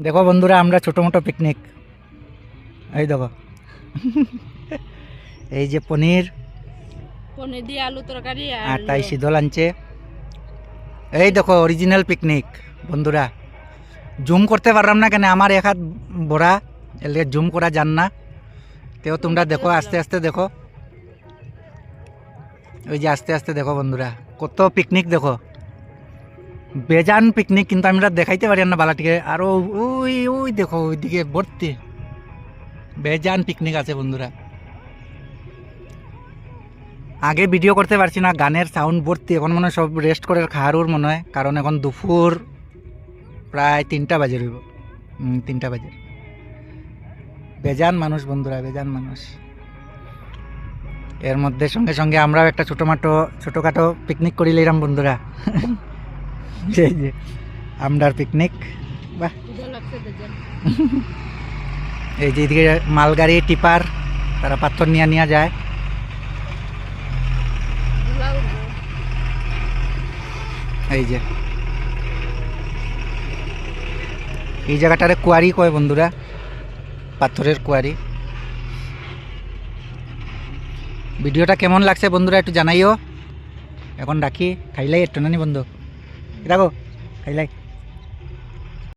দেখো বন্ধুরা, আমরা ছোটো মোটো পিকনিক, এই দেখো এই যে পনির পনির দিয়ে আলু তরকারি আর তাই শীতল আনছে। এই দেখো অরিজিনাল পিকনিক বন্ধুরা। জুম করতে পারলাম না কেন, আমার এক হাত বড়া, এলে জুম করা যান না। তেও তোমরা দেখো, আস্তে আস্তে দেখো, ওই যে আস্তে আস্তে দেখো বন্ধুরা, কত পিকনিক দেখো, বেজান পিকনিক। কিন্তু আমরা দেখাইতে পারি না বালাটিকে। আরও ওই ওই দেখো ওইদিকে ভর্তি বেজান পিকনিক আছে বন্ধুরা। আগে ভিডিও করতে পারছি না, গানের সাউন্ড ভর্তি। এখন মনে হয় সব রেস্ট করে খাওয়ার মনে হয়, কারণ এখন দুপুর প্রায় 3টা বাজে রইব। 3টা বাজে। বেজান মানুষ বন্ধুরা, বেজান মানুষ। এর মধ্যে সঙ্গে সঙ্গে আমরাও একটা ছোটোখাটো পিকনিক করি লইলাম বন্ধুরা। এই যে আমরার পিকনিক, বাহ। এই যে এদিকে মালগাড়ি টিপার, তারা পাথর নিয়ে যায়। এই যে এই জায়গাটারে কুয়ারি কয় বন্ধুরা, পাথরের কুয়ারি। ভিডিওটা কেমন লাগছে বন্ধুরা একটু জানাইও। এখন রাখি, খাইলাই একটু নানি বন্ধু, রাখো খাইলাই।